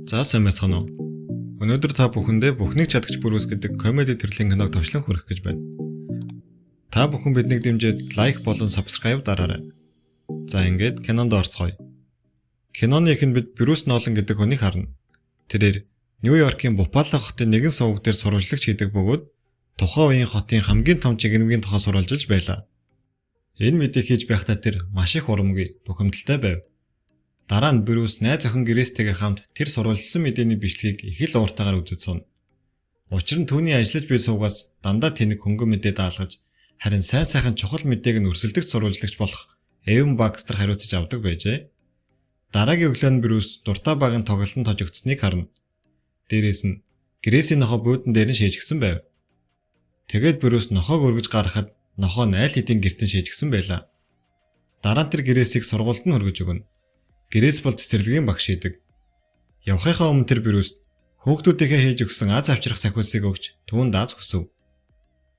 За сайн байцгаана уу. Өнөөдөр та бүхэндээ Бүхнийг чадагч Брюс гэдэг комеди төрлийн киног товчлон хүргэх гэж байна. Та бүхэн биднийг дэмжиж лайк болон subscribe дараарай. За ингээд кинонд орцгоё. Киноны эхэнд бид Брюс Нолан гэдэг хүнийг харна. Тэрээр Нью-Йоркийн Буффало хотын нэгэн суваг дээр сурвалжлагч хийдэг бөгөөд тухайн үеийн хотын хамгийн том жигнэмгийн тухай сурвалжилж байлаа. Энэ мэдээг хийж байхдаа тэр маш их урамгүй, бухимдалтай байв. Дараа нь Брюс найз охин Грейстэйгээ хамт тэр сурвалжилсан мэдээний бичлэгийг их л ууртаагаар үзэж суна. Учир нь түүний ажиллаж буй сувгаас дандаа тэнэг хөнгөн мэдээ даалгаж, харин сайн сайхан чухал мэдээг нь өрсөлдөгч сурвалжлагч болох Эвен Бакстер хариуцаж авдаг байжээ. Дараагийн өглөө нь Брюс дуртай багийн тоглолтод хожигдсныг харна. Дээрээс нь Грейсийн нохоо буудан дээр нь шийжгсэн байв. Тэгээд Брюс нохоог өргөж гаргахад нохоо нь аль хэдийн гертэн шийжгсэн байлаа. Дараа нь тэр Грейсийг сургуульд нь хөргөж өгнө. Грейс бол цэцэрлэгийн багш идэг. Явахынхаа өмнө тэр Брюст хүүхдүүдийнхээ хийж өгсөн аз авчрах сахиусыг өгч түүнд дааз хүсв.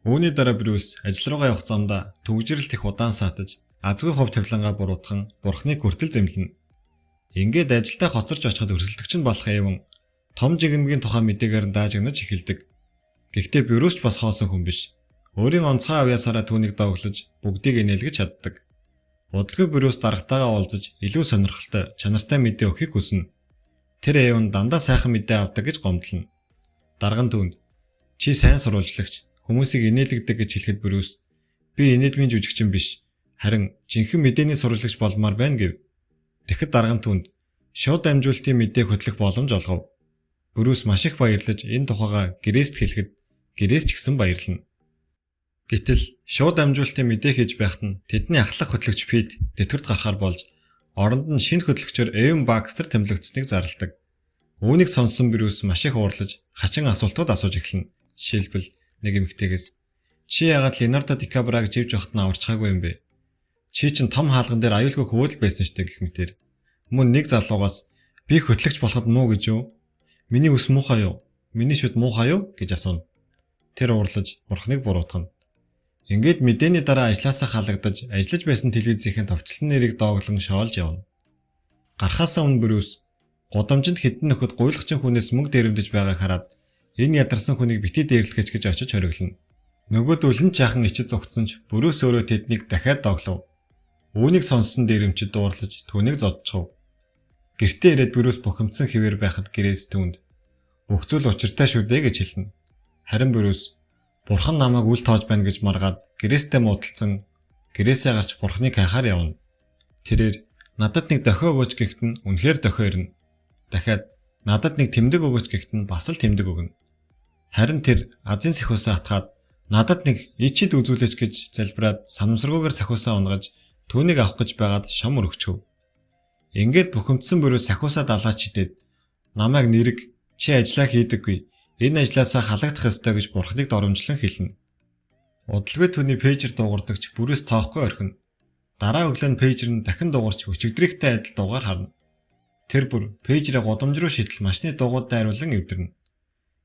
Үүний дараа Брюс ажил руугаа явах замдаа түгжрэлт их удаан саатаж, азгүй хов тавилангаа буруутган бурхныг хүртэл зэмлэнэ. Ингээд ажилдаа хоцорч очиход өрсөлдөгч нь болох Эвен том жигнэмгийн тухай мэдээгээр даажигнаж эхэлдэг. Гэхдээ Брюс ч бас хоосон хүн биш. Өөрийн онцгой авьяасаараа түүнийг дооглож бүгдийг инээлгэж чаддаг. Удалгүй Брюс дарагтайгаа уулзаж илүү сонирхолтой, чанартай мэдээ өгөхийг хүснэ. Тэр Эвен дандаа сайхан мэдээ авдаг гэж гомдлоно. Дарга нь түүнд "Чи сайн сурвалжлагч, хүмүүсийг инээлгдэг" гэж хэлэхэд Брюс "Би инээлмийн жүжигчин биш, харин жинхэнэ мэдээний сурвалжлагч болмоор байна" гэв. Тэгэхэд дарга нь түүнд шууд амжуулалтын мэдээг хөтлөх боломж олгов. Брюс маш их баярлаж энэ тухайга Грейст хэлэхэд Грейс ч гэсэн баярлана. Гэтэл шууд амжуулалтын мэдээ хийж байхад нь тэдний ахлах хөтлөгч Пит тэтгэврт гарахаар болж оронд нь шинэ хөтлөгчөөр Эвен Бакстер тэмлэгдсэнийг зарладаг. Үүнийг сонссон Брюс маш их уурлаж хачин асуултууд асууж эхэлнэ. Жишээлбэл нэг эмэгтэйгээс "Чи яагаад Леонардо Ди Каприог живж явахад нь аварчхаагүй юм бэ? Чи чинь том хаалган дээр аюулгүй хөвөл байсан штэ" гэх мэтэр. Мөн нэг залуугаас "Би хөтлөгч болоход муу гэж юу? Миний үс муухай юу? Миний шүд муухай юу?" гэж асууна. Тэр уурлаж бурхныг буруутгана. Ингээд мэдээний дараа ажлаасаа халагдаж ажиллаж байсан телевизийн товчлсон нэрийг дооглон шоолж явна. Гарахаасаа өмнө Брюс гудамжинд хэдэн нөхөд гуйлгчин хүнээс мөнгө дээрэмдэж байгааг хараад энэ ядарсан хүнийг битгий дээрлэхэж гэж очиж хориглоно. Нөгөөдөл нь жаахан ичид зогтсон ч Брюс өөрөө тэднийг дахиад дооглов. Үүнийг сонссон дээрэмчид дуурлаж түүнийг зодчихов. Гэртээ ирээд Брюс бухимдсан хэвээр байхад Грейс түүнд "Бүх зүйл учиртай шүү дээ" гэж хэлнэ. Харин Брюс "Бурхан намайг үл тоож байна" гэж маргаад Грейстэй муудалцсан. Грейсээ гарч бурхныг хайхаар явна. Тэрээр "Надад нэг дохио өгөөч" гэхэд нь үнэхээр дохио ирнэ. Дахиад "Надад нэг тэмдэг өгөөч" гэхэд нь бас л тэмдэг өгнө. Харин тэр азийн сахиусаа атгаад "Надад нэг ичид үзүүлээч" гэж залбираад санамсаргүйгээр сахиусаа унгаж түүнийг авах гэж байгаад шом өргөчөв. Ингээд бухимдсан Брюс сахиусаа далаач хидээд "Намайг нэрэг, чи ажиллаа хийдэггүй. Энэ ажлаасаа халагдах ёстой" гэж бурхныг доромжлон хэлнэ. Удалгүй түүний пэйжер дуугардагч Брюс тоохгүй орхино. Дараа өглөө нь пэйжер нь дахин дуугарч өчигдрийнхтэй адил дуугаар харна. Тэр бүр пэйжерээ гудамж руу шидэл машины дуугуудаа хариулан эвдэрнэ.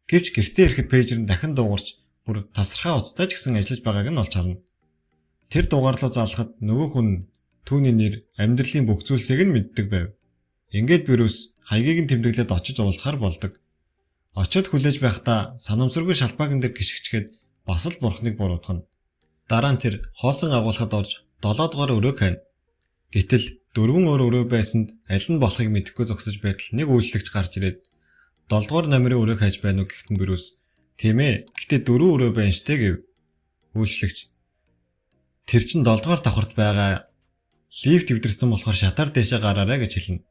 Гэвч гэртээ ирэхэд пэйжер нь дахин дуугарч бүр тасархаа уцтай ч гэсэн ажиллаж байгааг нь олж харна. Тэр дуугаарлуу залхахад нөгөө хүн түүний нэр, амьдралын бүх зүйлсийг нь мэддэг байв. Ингээд Брюс хаягийг нь тэмдэглээд очиж уулзахаар болдог. Очоод хүлээж байхдаа санамсаргүй шалбаагийн дээр гიშгчгээд бас л бурхныг буруутгана. Дараа нь тэр хоосон агуулхад орж 7 дугаар өрөөг хань. Гэтэл 4 өрөө байсанд аль нь болохыг мэдэхгүй зогсож байтал нэг үйлчлэгч гарч ирээд 7 дугаар номерын өрөөг хайж байна уу гэхэд Брюс "Тийм ээ, гэтээ 4 өрөө байна штэ" гэв. Үйлчлэгч "Тэр чин 7 дугаар давхарт байгаа. Лифт эвдэрсэн болохоор шатаар дэшээ гараарай" гэж хэлнэ.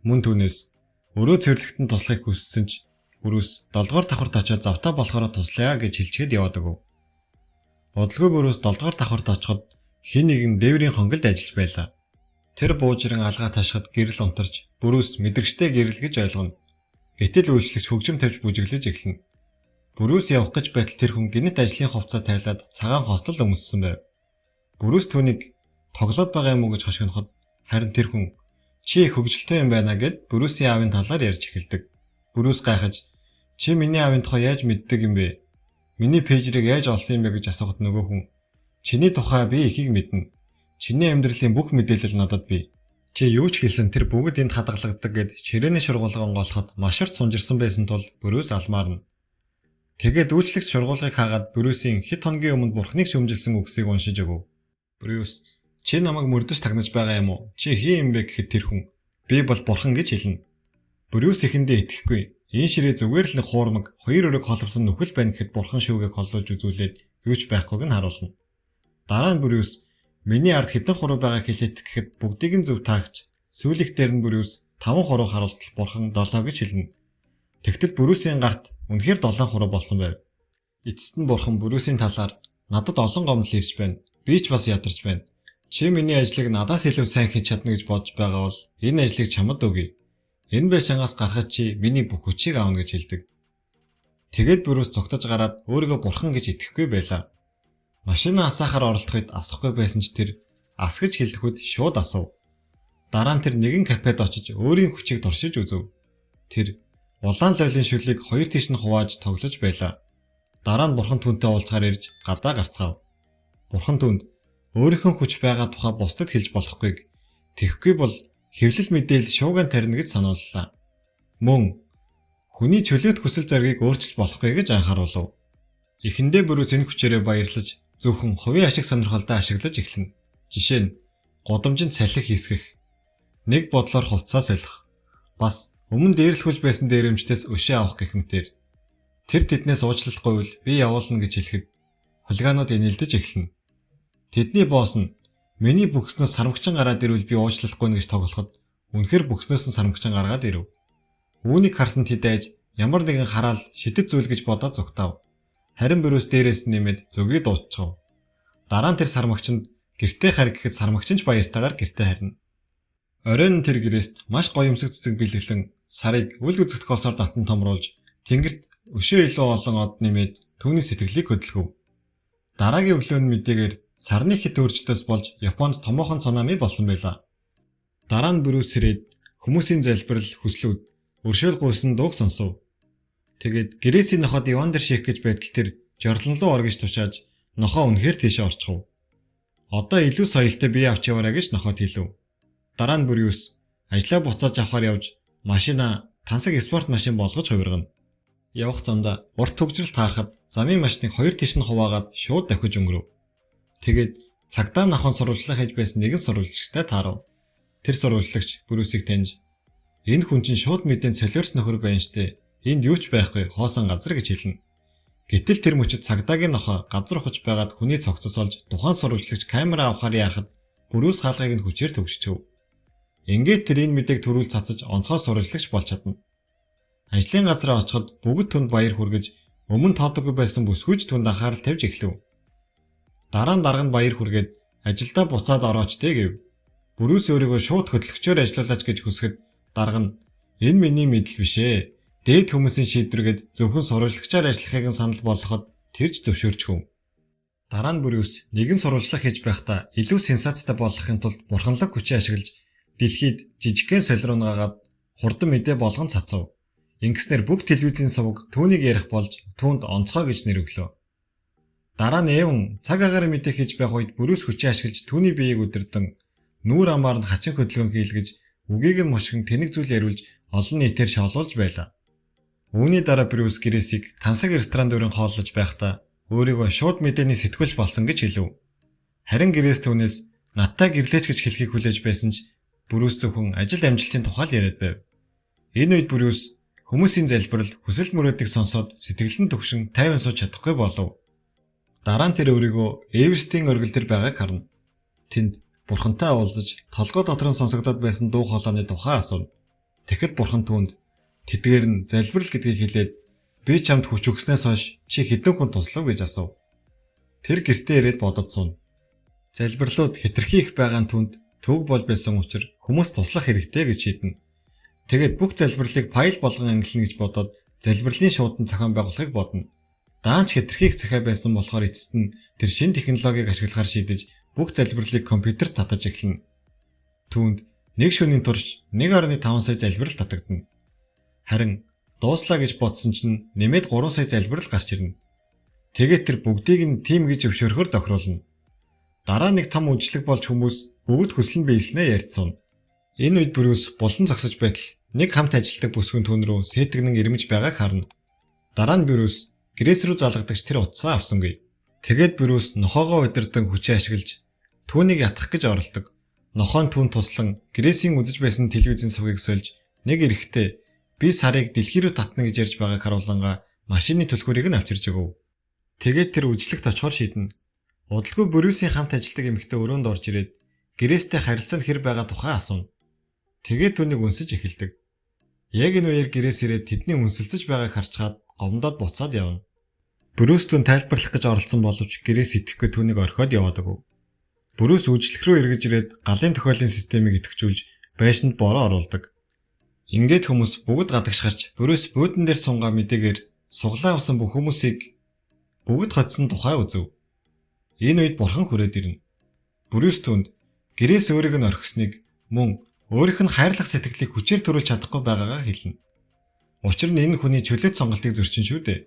Мөн түүнээс өрөө цэвэрлэгтэн туслахыг хүссэн ч Брюс 7 дугаар давхарт очиод завтаа болохоор туслая гэж хэлчихэд яваад өгөв. Удалгүй Брюс 7 дугаар давхарт очиход хэн нэгэн дээврийн хонголд ажиллаж байлаа. Тэр буужран алгаа ташхад гэрэл унтарч Брюс мэдрэгчтэй гэрэл гэж ойлгоно. Гэтэл үйлчлэгч хөгжим тавьж бүжиглэж эхэлнэ. Брюс явах гэж байтал тэр хүн гинэт ажлын хувцас тайлаад цагаан хостол өмссөн байв. Брюс түүнийг тоглоод байгаа юм уу гэж хошигноход харин тэр хүн "Чи их хөгжилтэй юм байна" гэд Брюсийн аавын талаар ярьж эхэлдэг. Брюс гайхаж "Чи миний аавын тухай яаж мэддэг юм бэ? Миний пэйжрийг яаж олсон юм бэ" гэж асуухад нөгөө хүн "Чиний тухай би ихийг мэднэ. Чиний амьдралын бүх мэдээлэл надад бий. Чи юу ч хэлсэн тэр бүгд энд хадгалагддаг гэд ширээний шургуулган голоход маш урт сунж ирсэн байсан тул Брюс алмаарна. Тэгээд үйлчлэгч шургуулгыг хаагаад Брюсийн хэд хоногийн өмнө бурхныг шөмжилсэн үгсийг уншиж өгөв. Брюс, чи намайг мөрдөж тагнаж байгаа юм уу? Чи хин юм бэ гэхэд тэр хүн би бол бурхан гэж хэлнэ. Брюс ихэндээ итгэхгүй. Энэ ширээ зүгээр л нэг хуурмаг хоёр өрөг холбосон нүхэл байна гэхэд бурхан шүүгээ холлуулж үзүүлээд юу ч байхгүйг нь харуулна. Дараа нь Брюс миний ард хэдэн хуруу байгааг хэлээд гэхэд бүгдийг нь зөв таагч сүүлийнх дээр нь Брюс 5 хуруу харуултал бурхан 7 гэж хэлнэ. Тэгтэл Брюсийн гарт үнэхээр 7 хуруу болсон байв. Эцэст нь бурхан Брюсийн талаар надад олон гомдол ирж байна. Би ч бас ядарч байна. Чи миний ажлыг надаас илүү сайн хийж чадна гэж бодож байгаа бол энэ ажлыг чамд өгье. Энэ байшингаас гарахад чи миний бүх хүчийг аавна гэж хэлдэг. Тэгээд Брюс цогтож гараад өөрийгөө бурхан гэж итгэхгүй байлаа. Машина асаахаар оролдоход асахгүй байсан ч тэр ас гэж хэлэхэд шууд асуув. Дараа нь тэр нэгэн кафед очиж өөрийн хүчийг доршиж үзв. Тэр улаан лойлын шүлгийг хоёр тийш нь хувааж тоглож байлаа. Дараа нь бурхан түүнтэй уулзахаар ирж гадаа гарцгаав. Бурхан түүнд өөрийнхөө хүч байгаа тухай бусдад хэлж болохгүйг тэгэхгүй бол хэвлэл мэдээлэл шууган тарина гэж санууллаа. Мөн хүний чөлөөт хүсэл зоригийг өөрчилж болохгүй гэж анхааруулв. Эхэндээ Брюс энэ хүчээрээ баярлаж зөвхөн хувийн ашиг сонирхолтой ашиглаж эхлэнэ. Жишээ нь гудамжинд салхи хийсгэх, нэг бодлоор хувцас солих, бас өмнө дээрлэхүүлж байсан дээрэмчтээс өшөө авах гэх мэтээр. Тэр тэднээс уучлалтгүй бол би явуулна гэж хэлэхэд хулигаанууд инээлдэж эхэлнэ. Тэдний босс нь миний бүхснөөс сармагчин гараад ирвэл би уучлахгүй гэж тоглоход үнэхээр бүхснөөс нь сармагчин гаргаад ирэв. Үүнийг харсан тэд айж ямар нэгэн хараал шидэт зүйл гэж бодоод зүгтав. Харин Брюс дээрээс нэмээд зөгийг дууччихав. Дараа нь тэр сармагчинд гэртээ харь гэхэд сармагчинч баяртайгаар гэртээ харина. Оройн тэр гэрээст маш гоёмсог цэцэг бэлэглэн сарыг үл үзэгдэх осоор татан томруулж тэнгэрт өшөө илүү олон од нэмээд түүний сэтгэлийг хөдөлгөв. Дараагийн өглөөний мэдээгээр сарны хит өөрчлөлтөөс болж Японд томоохон цунами болсон байлаа. Дараа нь Брюс ирээд хүмүүсийн залбирал хүслүүд өршөөл гуйсан дууг сонсов. Тэгээд гэрээсийн нохоод Иван дээр шийх гэж байтал тэр жорлон руу оргиж тушааж нохоо үнэхээр тийшээ орчихов. Одоо илүү соёлтой бие авч яваарай гэж нохоод хэлв. Дараа нь Брюс ажлаа буцааж авахар явж машина тансаг спорт машин болгож хувиргана. Явах замдаа урт төгжрөл таарахад замын машиныг хоёр тийш нь хуваагаад шууд давхиж өнгөрөв. Тэгээд цагдаа нахан сурвалжлах хийж байсан нэгэн сурвалжлагчтай таарав. Тэр сурвалжлагч Брюсийг таньж энэ хүн чинь шууд мэдэн солиорс нөхөр байна штэ. Энд юу ч байхгүй хоосон газар гэж хэлнэ. Гэтэл тэр мөчөд цагдаагийн нохоо газар ухаж байгаад хүний цогцос олж тухайн сурвалжлагч камера авахаар яарахад Брюс хаалгыг нь хүчээр төгсчөв. Ингээд тэр энэ мэдээг төрүүл цацаж онцгой сурвалжлагч болж чадна. Ажлын газараа очиход бүгд түнд баяр хүргэж өмнө тоодоггүй байсан бүсгүйж түнд анхаарал тавьж эхлэв. Дараа нь дарга нь баяр хүргээд ажилдаа буцаад орооч дээ гэв. Брюс өөрийгөө шууд хөтлөгчөөр ажиллуулаач гэж хүсэхэд дарга нь энэ миний мэдэл биш ээ. Дээд хүмүүсийн шийдвэргээд зөвхөн сурвалжлагчаар ажиллахыг нь санал болгоход тэрж зөвшөөрчихөв. Дараа нь Брюс нэгэн сурвалжлах хийж байхдаа илүү сенсацтай болгохын тулд бурханлаг хүчээ ашиглаж дэлхийд жижигхэн солируунаагаад хурдан мэдээ болгон цацав. Ингэснээр бүх телевизийн сувг түүнийг ярих болж түүнд онцгой гэж нэр өглөө. Дараа нь Эван цаг агаар мэдээ хийж байх үед Брюс хүчээ ашиглаж түүний биеийг өдөрдөн нүүр амаар нь хачин хөдөлгөөн хийлгэж үгийг нь мушгин тэнэг зүйл яриулж олон нийтээр шалуулж байлаа. Үүний дараа Брюс гэрээсийг тансаг ресторан дөрөнд хооллож байхдаа өөрийгөө шууд мэдээний сэтгүүлч болсон гэж хэлв. Харин гэрээс түүнээс надтай гэрлээч гэж хэлхийг хүлээж байсан ч Брюс зөвхөн ажил амжилтын тухай л яриад байв. Энэ үед Брюс хүмүүсийн залбирал хүсэл мөрөөдийг сонсоод сэтгэлэн төвшин тайван сууж чадахгүй болов. Дараа нь тэр өөрийгөө Эверестийн оргил дээр байгааг харна. Тэнд бурхантай уулзаж толгой дотор нь сонсогдоод байсан дуу хоолойны тухай асуув. Тэгэхэд бурхан түүнд тэдгээр нь залбирал гэдгийг хэлээд би чамд хүч өгснээс хойш чи хэдэн хүн туслав гэж асуув. Тэр гэртээ ирээд бодод суун. Залбирлууд хэтэрхий их байгаа түнд төв бол байсан учраас хүмүүс туслах хэрэгтэй гэж шийднэ. Тэгээд бүх залбирлыг файл болгон ангилна гэж бодоод залбирлын шуудан зохион байгуулахыг бодно. Даанч хэтэрхий их захиа байсан болохоор эцэст нь тэр шинэ технологиг ашиглахаар шийдэж бүх залбирлыг компьютерт татаж эхэлнэ. Түүнд нэг шөнийн турш 1.5 сая залбирал татагдана. Харин дууслаа гэж бодсон чинь нэмээд 3 сая залбирал гарч ирнэ. Тэгээд тэр бүгдийг нь тим гэж өвшөөрөхөөр тохируулна. Дараа нэг том үйлчлэг болж хүмүүс бүгд хүсэл нь биелснээ ярьцсан. Энэ үед Брюс булан зогсож байтал нэг хамт ажилладаг бүсгүйн түүн рүү сэтгнэн ирмэж байгааг харна. Дараа нь Брюс Грейс рүү залгадагч тэр утсаа авсангүй. Тэгээд Брюс нохоогоо удирдан хүчээ ашиглаж түүнийг ятгах гэж оролдог. Нохоо нь түүнд туслан Грейсийн үзэж байсан телевизийн сувгийг сольж нэг эрэхтэй би сарыг дэлхий рүү татна гэж ярьж байгааг харуулангаа машины түлхүүрийг нь авчирч өгөв. Тэгээд тэр үжлэгт очихоор шийднэ. Удалгүй Брюсийн хамт ажилладаг эмэгтэй өрөөнд орж ирээд Грейстэй харилцаанд хэр байгаа тухай асууна. Тэгээд түүнийг үнсэж эхэлдэг. Яг энэ үеэр Грейс ирээд тэдний үнсэлцэж байгааг харцгаад говьдод буцаад явна. Брюс түүнд тайлбарлах гэж оролцсон боловч Грейс итгэхгүй түүнийг орхиод яваад өгөв. Брюс үжлэх рүү эргэж ирээд галын тохиолын системийг идэвхжүүлж байшинд бороо оруулдаг. Ингээд хүмүүс бүгд гадагш гарч Брюс буудан дээр сунгаа мэдээгээр суглаа авсан бүх хүмүүсийг бүгд хоцсон тухай үзв. Энэ үед бурхан хүрээд ирнэ. Брюс түүнд Грейс өөрийг нь орхисныг мөн өөрийнх нь хайрлах сэтгэлийг хүчээр төрүүлж чадахгүй байгаагаа хэлнэ. Учир нь энэ хүний чөлөөт сонголтыг зөрчин шүү дээ.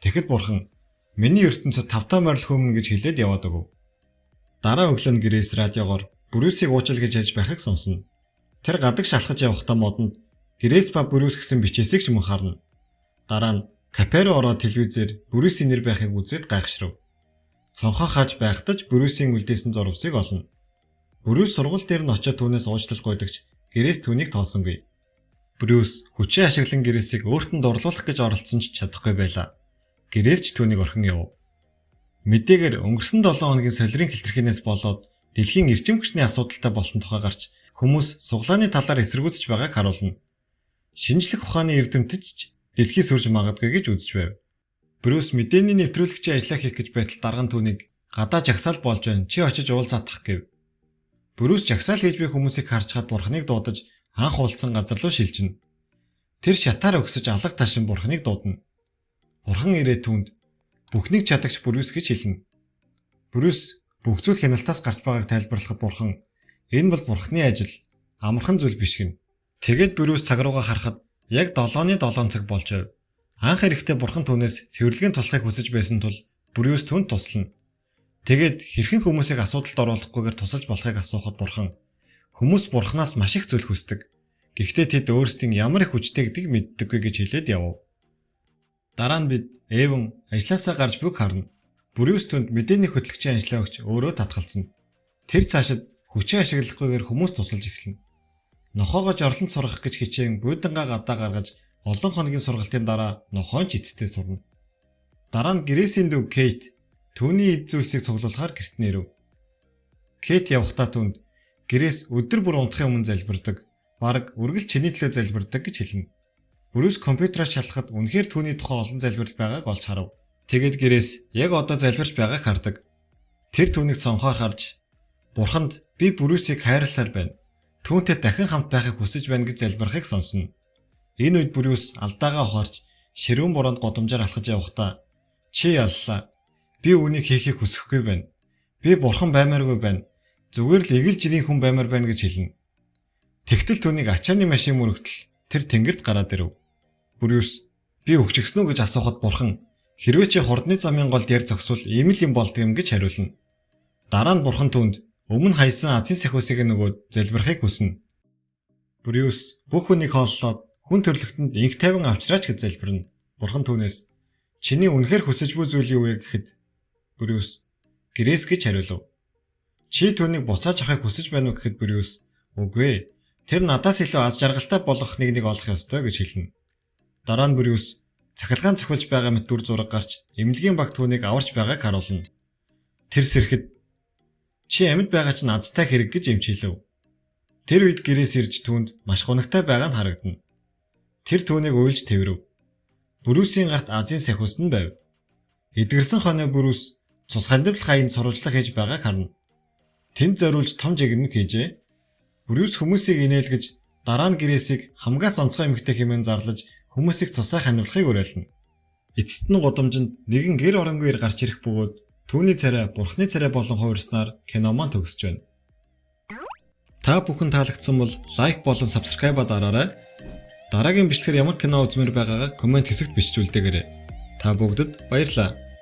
Тэгэхэд бурхан миний ертөнцид тавтаа морил хүмүүн гэж хэлээд яваад өгөв. Дараа өглөө нь Грейс радиогоор Брюсийг уучил гэж ярьж байхыг сонсно. Тэр гадагш алхаж явахдаа модонд Грейс ба Брюс гэсэн бичээсийг ч мөн харна. Дараа нь кафе руу ороод телевизээр Брюсийн нэр байхыг үзээд гайхшрав. Цонхоо хааж байхдаж Брюсийн үлдээсэн зурвсыг олно. Брюс сургууль дээр нь очиод түүнээс уучлал гуйдагч Грейс түүнийг тоолсонгүй. Брюс хүчээ ашиглан Грейсийг өөртөө дурлуулах гэж оролдсон ч чадахгүй байлаа. Грейс ч түүнийг орхин явв. Мэдээгээр өнгөрсөн 7 хоногийн солирын хэлтэрхийнээс болоод дэлхийн эрчим хүчний асуудалтай болсон тухай гарч хүмүүс суглааны талаар эсэргүүцэж байгааг харуулна. Шинжлэх ухааны эрдэмтэд ч дэлхий сүрж магадгүй гэж үзэж байв. Брюс мэдээний нэвтрүүлэгчийн ажлаа хийх гэж байтал дарга нь түүнийг гадаа жагсаал болж байна. Чи очиж уулзаадах гэв. Брюс жагсаал хийж буй хүмүүсийг харж хаад бурхныг дуудаж анх уулзсан газар руу шилжинэ. Тэр шатаар өгсөж алга ташин бурхныг дуудана. Бурхан ирээд түүнд бүхнийг чадагч Брюс гэж хэлнэ. Брюс бүх зүйл хяналтаас гарч байгааг тайлбарлахад бурхан энэ бол бурхны ажил, амархан зүйл биш гэнэ. Тэгээд Брюс цаг руугаа харахад яг 7-ны 7 цаг болж байв. Анх эрэхтэй бурхан түүнээс цэвэрлэгийн туслахыг хүсэж байсан тул Брюс түүнд туслана. Тэгээд хэрхэн хүмүүсийг асуудалд оруулахгүйгээр тусалж болохыг асуухад бурхан хүмүүс бурханаас маш их зүйл хүсдэг. Гэхдээ тэд өөрсдийн ямар их хүчтэй гэдгийг мэддэггүй гэж хэлээд явв. Дараа нь бид Эвен ажилласаа гарч бүг харна. Брюс түнд мэдээний хөтлөгчийн ажлаа өгч өөрөө татгалзна. Тэр цаашид хүчээ ашиглахгүйгээр хүмүүс тусалж эхэлнэ. Нохоогоо жорлонд сургах гэж хичээн буудангаа гадаа гаргаж олон хоногийн сургалтын дараа нохоон ч эцэстээ сурна. Дараа нь Грейсийн дүү Кейт түүний эд зүйлсийг цуглуулахаар гэрт нэрэв. Кейт явхдаа түнд Грейс өдөр бүр унтахын өмнө залбирдаг, бараг үргэлж чиний төлөө залбирдаг гэж хэлнэ. Брюс компьютераар шалгахад үнэхээр түүний тухай олон залбирал байгааг олж харав. Тэгээд Грейс яг одоо залбирч байгааг хардаг. Тэр түүнийг цонхоор харж бурханд би Брюсийг хайрласаар байна. Түүнтэй дахин хамт байхыг хүсэж байна гэж залбирахыг сонсно. Энэ үед Брюс алдаагаа ухаарч ширүүн бороонд годомжоор алхаж явхдаа чи яллаа. Би үүнийг хийхийг хүсэхгүй байна. Би бурхан баймааргүй байна. Зүгээр л эгэл жирийн хүн баймаар байна гэж хэлнэ. Тэгтэл түүнийг ачааны машин мөрөгтөл тэр тэнгэрт гараад ирэв. Брюс би өгчгсөн үү гэж асуухад бурхан хэрвээ чи хурдны замын голд яр зогсвол ийм л юм болдго юм гэж хариулна. Дараа нь бурхан түүнд өмнө хайсан азийн сахиусыг нөгөөд залбирахыг хүснэ. Брюс бүх хүнийг хооллоод хүн төрлөختөнд инх тайван авчраач гэж залбирна. Бурхан түүнээс чиний үнэхээр хүсэж буй зүйл юу вэ гэхэд Брюс Грейс гэж хариулв. Чи түүнийг буцааж авахыг хүсэж байна уу гэхэд Брюс үгүй. Тэр надаас илүү аз жаргалтай болох нэг олох ёстой гэж хэлнэ. Дараа нь Брюс цахилгаан цохилж байгаа мэт дүр зураг гарч эмнэлгийн баг түүнийг аварч байгааг харуулна. Тэр сэрэхэд чи амьд байгаа чинь азтай хэрэг гэж эмчилв. Тэр үед Грейс ирж түүнд маш гоногтай байгаа нь харагдана. Тэр түүнийг уйлж тэврэв. Брюсийн гарт азийн сахиус нь байв. Эдгэрсэн хоноо Брюс цус хандивал хаянд сурвалжлах хийж байгааг харна. Тэнд зориулж том жигнэг хийжээ. Брюс хүмүүсийг инээлгэж дараа нь Грейсийг хамгаас онцгой эмэгтэй хэмээн зарлаж хүмүүсийг цусаа ханивлахыг уриална. Эцэст нь гудамжинд нэгэн гэр оронгүй гарч ирэх бөгөөд түүний царай бурхны царай болон хувирснаар кино маань төгсөж байна. Та бүхэн таалагдсан бол лайк болон сабскрайбаа дараарай. Дараагийн бичлэгээр ямар кино үзмээр байгаагаа комент хэсэгт бичиж үлдээгээрэй. Та бүгдэд баярлалаа.